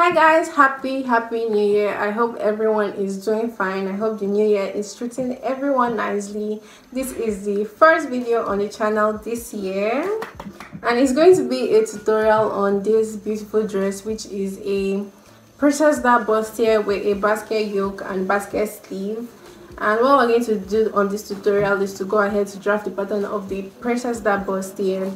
Hi guys, happy new year. I hope everyone is doing fine. I hope the new year is treating everyone nicely. This is the first video on the channel this year, and it's going to be a tutorial on this beautiful dress, which is a princess that bustier with a basket yoke and basket sleeve. And what we're going to do on this tutorial is to go ahead to draft the pattern of the princess that bustier,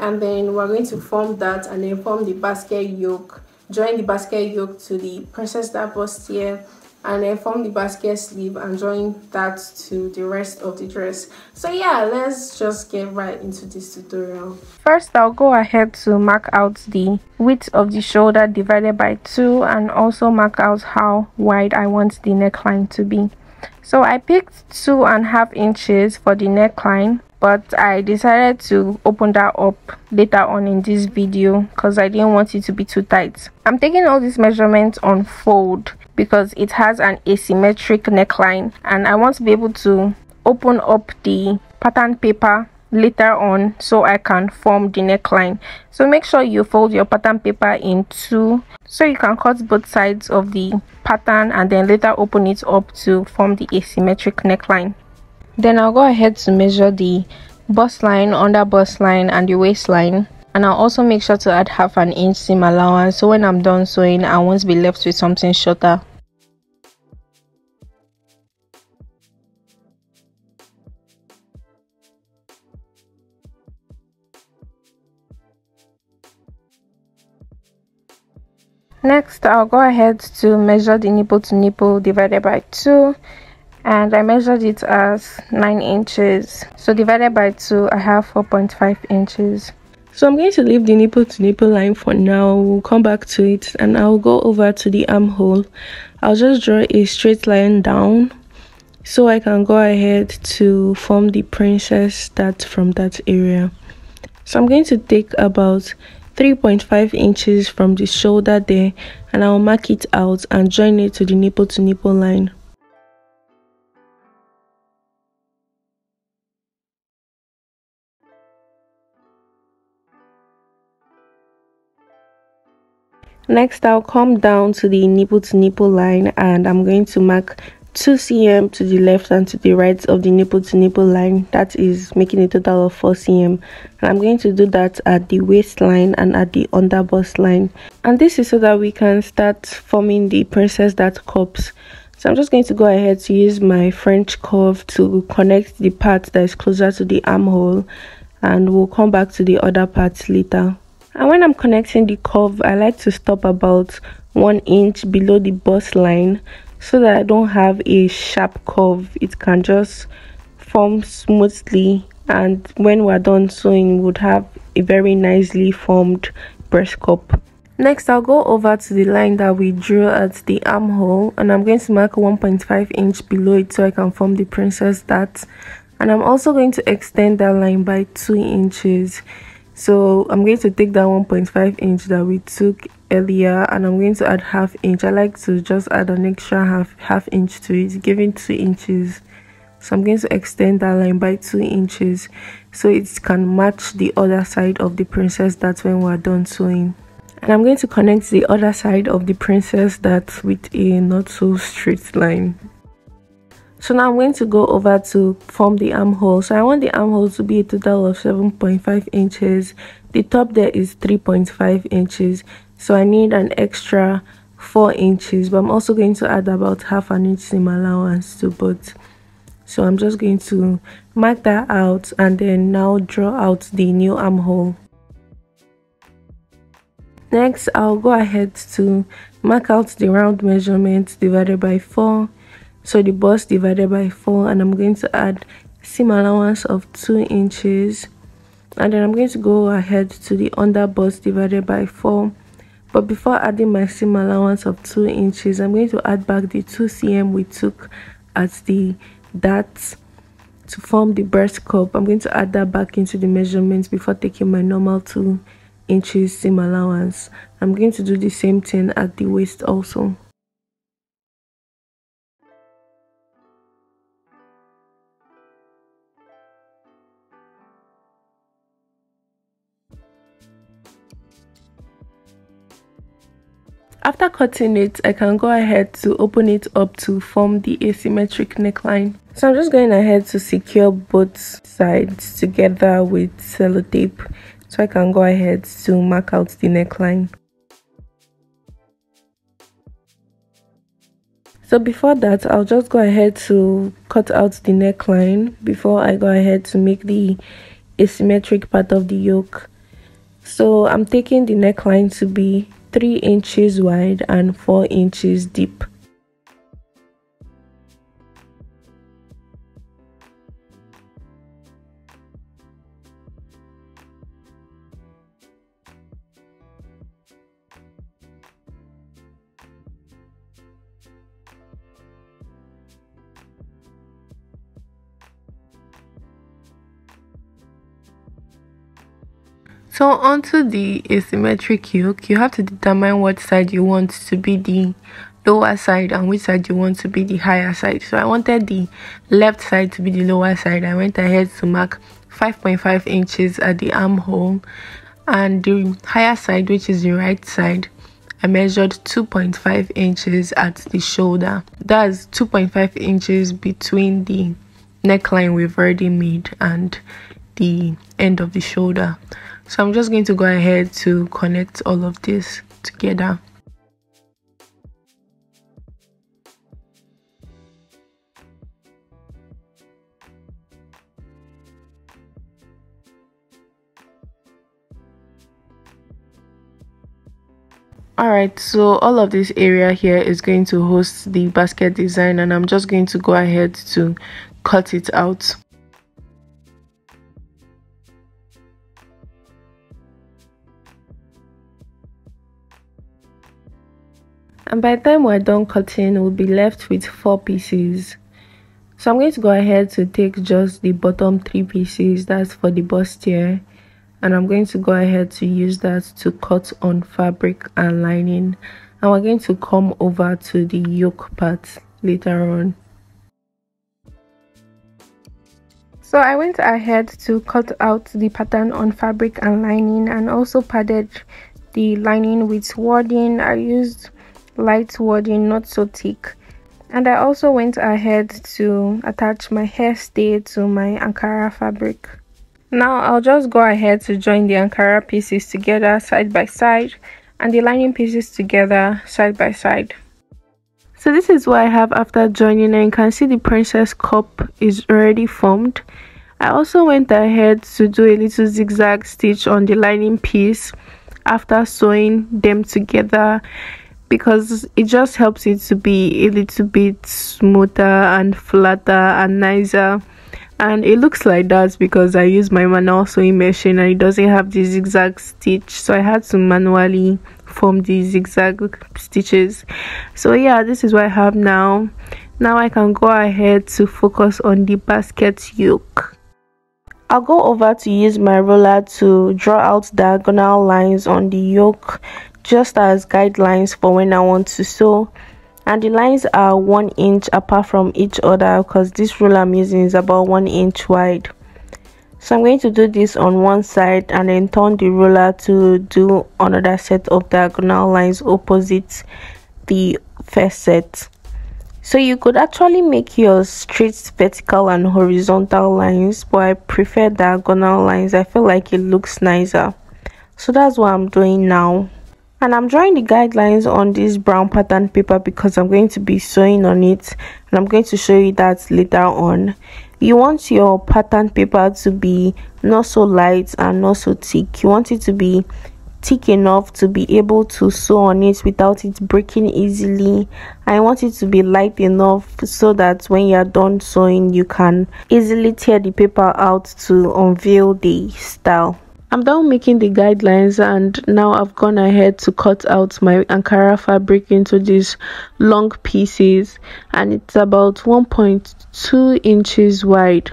and then we're going to form that and then form the basket yoke, join the basket yoke to the princess that bustier, and then form the basket sleeve and join that to the rest of the dress. So yeah, let's just get right into this tutorial. First, I'll go ahead to mark out the width of the shoulder divided by 2, and also mark out how wide I want the neckline to be. So I picked 2.5 inches for the neckline, but I decided to open that up later on in this video because I didn't want it to be too tight. I'm taking all these measurements on fold because it has an asymmetric neckline, and I want to be able to open up the pattern paper later on so I can form the neckline. So make sure you fold your pattern paper in 2 so you can cut both sides of the pattern and then later open it up to form the asymmetric neckline. Then I'll go ahead to measure the bust line, under bust line, and the waistline, and I'll also make sure to add half an inch seam allowance so when I'm done sewing I won't be left with something shorter. Next, I'll go ahead to measure the nipple to nipple divided by 2, and I measured it as 9 inches. So divided by 2, I have 4.5 inches. So I'm going to leave the nipple to nipple line for now. We'll come back to it, and I'll go over to the armhole. I'll just draw a straight line down so I can go ahead to form the princess start from that area. So I'm going to take about 3.5 inches from the shoulder there, and I'll mark it out and join it to the nipple to nipple line. Next, I'll come down to the nipple to nipple line, and I'm going to mark 2 cm to the left and to the right of the nipple to nipple line. That is making a total of 4 cm, and I'm going to do that at the waistline and at the under bust line. And this is so that we can start forming the princess that cups. So I'm just going to go ahead to use my French curve to connect the part that is closer to the armhole, and we'll come back to the other parts later. And when I'm connecting the curve, I like to stop about 1 inch below the bust line so that I don't have a sharp curve. It can just form smoothly, and when we're done sewing, we would have a very nicely formed breast cup. Next, I'll go over to the line that we drew at the armhole, and I'm going to mark 1.5 inch below it so I can form the princess dart. And I'm also going to extend that line by 2 inches. So I'm going to take that 1.5 inch that we took earlier, and I'm going to add half inch. I like to just add an extra half inch to it, giving 2 inches. So I'm going to extend that line by 2 inches so it can match the other side of the princess dart when we're done sewing. And I'm going to connect the other side of the princess dart with a not so straight line. So now I'm going to go over to form the armhole. So I want the armhole to be a total of 7.5 inches. The top there is 3.5 inches. So I need an extra 4 inches. But I'm also going to add about half an inch seam allowance to both. So I'm just going to mark that out and then now draw out the new armhole. Next, I'll go ahead to mark out the round measurement divided by 4. So the bust divided by 4, and I'm going to add seam allowance of 2 inches, and then I'm going to go ahead to the under bust divided by 4. But before adding my seam allowance of 2 inches, I'm going to add back the 2 cm we took at the dart to form the breast cup. I'm going to add that back into the measurements before taking my normal 2 inches seam allowance. I'm going to do the same thing at the waist also. After cutting it, I can go ahead to open it up to form the asymmetric neckline. So I'm just going ahead to secure both sides together with sellotape so I can go ahead to mark out the neckline. So before that, I'll just go ahead to cut out the neckline before I go ahead to make the asymmetric part of the yoke. So I'm taking the neckline to be 3 inches wide and 4 inches deep. So onto the asymmetric yoke, you have to determine what side you want to be the lower side and which side you want to be the higher side. So I wanted the left side to be the lower side. I went ahead to mark 5.5 inches at the armhole, and the higher side, which is the right side, I measured 2.5 inches at the shoulder. That's 2.5 inches between the neckline we've already made and the end of the shoulder. So I'm just going to go ahead to connect all of this together. Alright, so all of this area here is going to host the basket design, and I'm just going to go ahead to cut it out. And by the time we're done cutting, we'll be left with 4 pieces. So I'm going to go ahead to take just the bottom 3 pieces, that's for the bustier, and I'm going to go ahead to use that to cut on fabric and lining, and we're going to come over to the yoke part later on. So I went ahead to cut out the pattern on fabric and lining, and also padded the lining with wadding. I used light wadding, not so thick, and I also went ahead to attach my hairstay to my Ankara fabric. Now I'll just go ahead to join the Ankara pieces together side by side and the lining pieces together side by side. So this is what I have after joining, and you can see the princess cup is already formed. I also went ahead to do a little zigzag stitch on the lining piece after sewing them together, because it just helps it to be a little bit smoother and flatter and nicer. And it looks like that because I use my manual sewing machine and it doesn't have the zigzag stitch, so I had to manually form the zigzag stitches. So yeah, this is what I have now. Now I can go ahead to focus on the basket yoke. I'll go over to use my roller to draw out diagonal lines on the yoke, just as guidelines for when I want to sew. And the lines are 1 inch apart from each other because this roller I'm using is about 1 inch wide. So I'm going to do this on one side and then turn the roller to do another set of diagonal lines opposite the first set. So you could actually make your straight vertical and horizontal lines, but I prefer diagonal lines. I feel like it looks nicer. So that's what I'm doing now. And I'm drawing the guidelines on this brown pattern paper because I'm going to be sewing on it, and I'm going to show you that later on. You want your pattern paper to be not so light and not so thick. You want it to be thick enough to be able to sew on it without it breaking easily. I want it to be light enough so that when you're done sewing, you can easily tear the paper out to unveil the style. I'm done making the guidelines, and now I've gone ahead to cut out my Ankara fabric into these long pieces, and it's about 1.2 inches wide.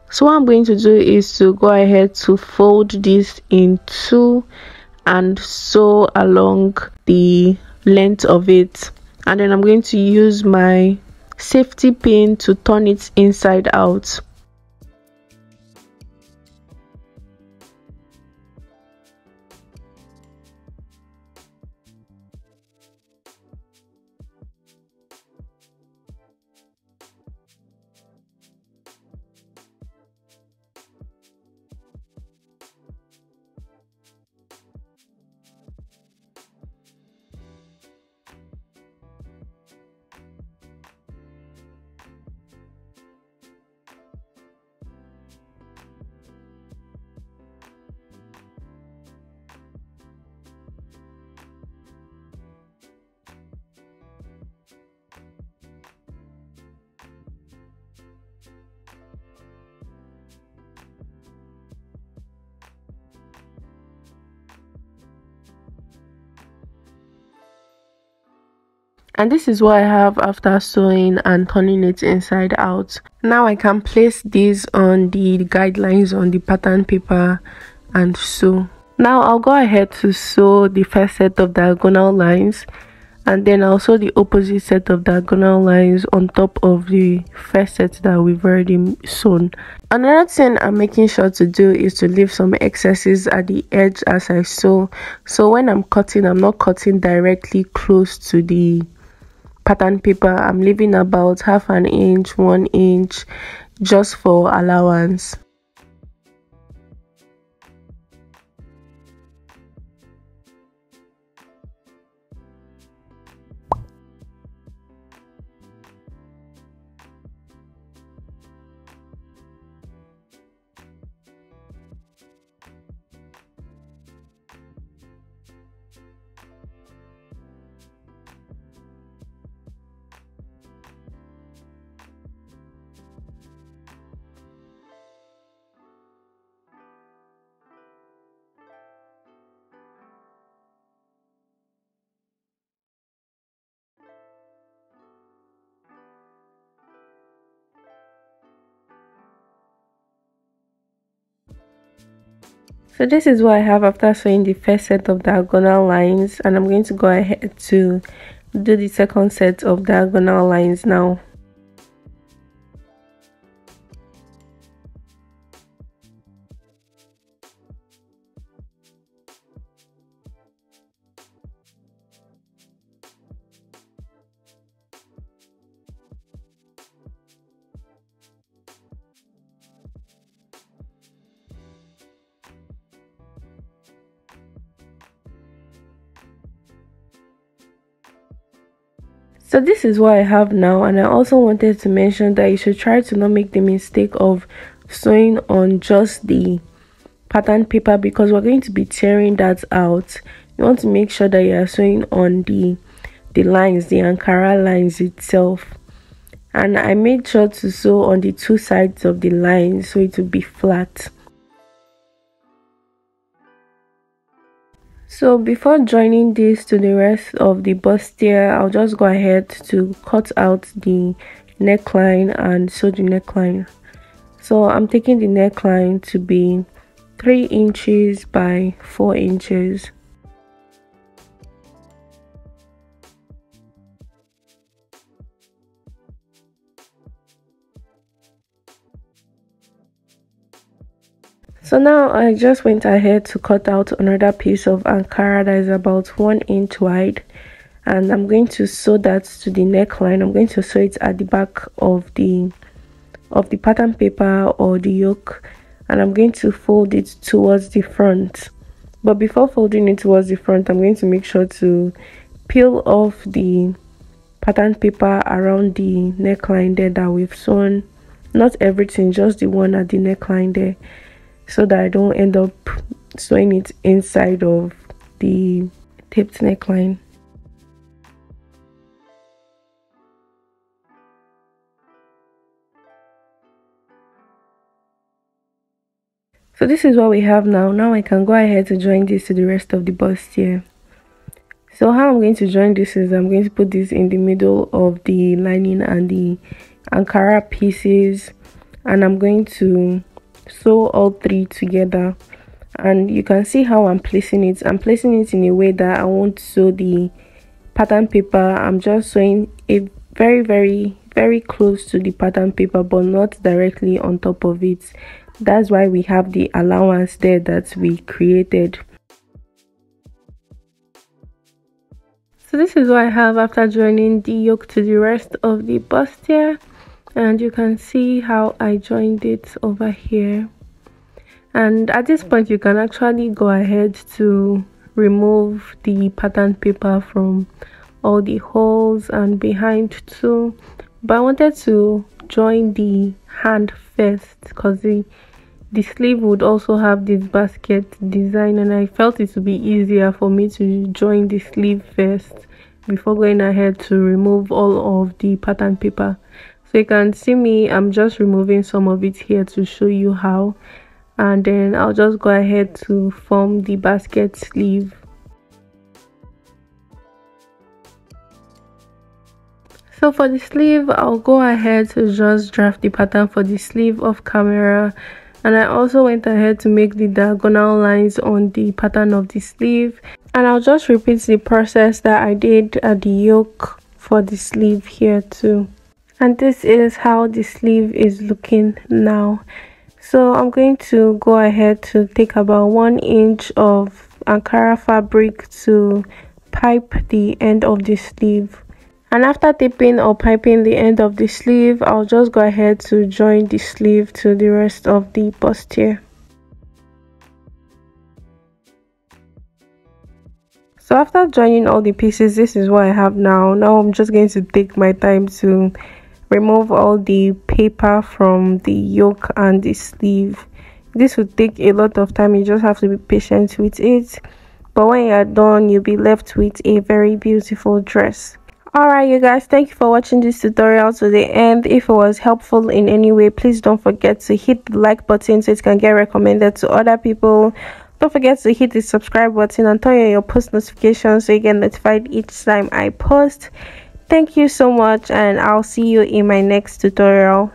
So what I'm going to do is to go ahead to fold this in two and sew along the length of it, and then I'm going to use my safety pin to turn it inside out. And this is what I have after sewing and turning it inside out. Now I can place these on the guidelines on the pattern paper and sew. Now I'll go ahead to sew the first set of diagonal lines, and then I'll sew the opposite set of diagonal lines on top of the first set that we've already sewn. Another thing I'm making sure to do is to leave some excesses at the edge as I sew, so when I'm cutting, I'm not cutting directly close to the pattern paper. I'm leaving about half an inch, 1 inch, just for allowance. So this is what I have after sewing the first set of diagonal lines, and I'm going to go ahead to do the second set of diagonal lines now. So this is what I have now, and I also wanted to mention that you should try to not make the mistake of sewing on just the pattern paper, because we're going to be tearing that out. You want to make sure that you are sewing on the lines, the Ankara lines itself. And I made sure to sew on the two sides of the line so it will be flat. So before joining this to the rest of the bustier, I'll just go ahead to cut out the neckline and sew the neckline. So I'm taking the neckline to be 3 inches by 4 inches. So now I just went ahead to cut out another piece of Ankara that is about 1 inch wide, and I'm going to sew that to the neckline. I'm going to sew it at the back of the pattern paper or the yoke, and I'm going to fold it towards the front. But before folding it towards the front, I'm going to make sure to peel off the pattern paper around the neckline there that we've sewn. Not everything, just the one at the neckline there, so that I don't end up sewing it inside of the taped neckline. So this is what we have now. Now I can go ahead to join this to the rest of the bustier. So how I'm going to join this is I'm going to put this in the middle of the lining and the Ankara pieces, and I'm going to sew all three together. And you can see how I'm placing it. I'm placing it in a way that I won't sew the pattern paper. I'm just sewing it very close to the pattern paper, but not directly on top of it. That's why we have the allowance there that we created. So this is what I have after joining the yoke to the rest of the bustier, and you can see how I joined it over here. And at this point you can actually go ahead to remove the pattern paper from all the holes and behind too, but I wanted to join the hand first because the sleeve would also have this basket design, and I felt it would be easier for me to join the sleeve first before going ahead to remove all of the pattern paper. So you can see me, I'm just removing some of it here to show you how, and then I'll just go ahead to form the basket sleeve. So for the sleeve, I'll go ahead to just draft the pattern for the sleeve off camera, and I also went ahead to make the diagonal lines on the pattern of the sleeve, and I'll just repeat the process that I did at the yoke for the sleeve here too. And this is how the sleeve is looking now. So I'm going to go ahead to take about 1 inch of Ankara fabric to pipe the end of the sleeve. And after taping or piping the end of the sleeve, I'll just go ahead to join the sleeve to the rest of the bustier. So after joining all the pieces, this is what I have now. Now I'm just going to take my time to remove all the paper from the yoke and the sleeve. This will take a lot of time. You just have to be patient with it. But when you're done, you'll be left with a very beautiful dress. Alright you guys, thank you for watching this tutorial to the end. If it was helpful in any way, please don't forget to hit the like button so it can get recommended to other people. Don't forget to hit the subscribe button and turn on your post notifications so you get notified each time I post. Thank you so much, and I'll see you in my next tutorial.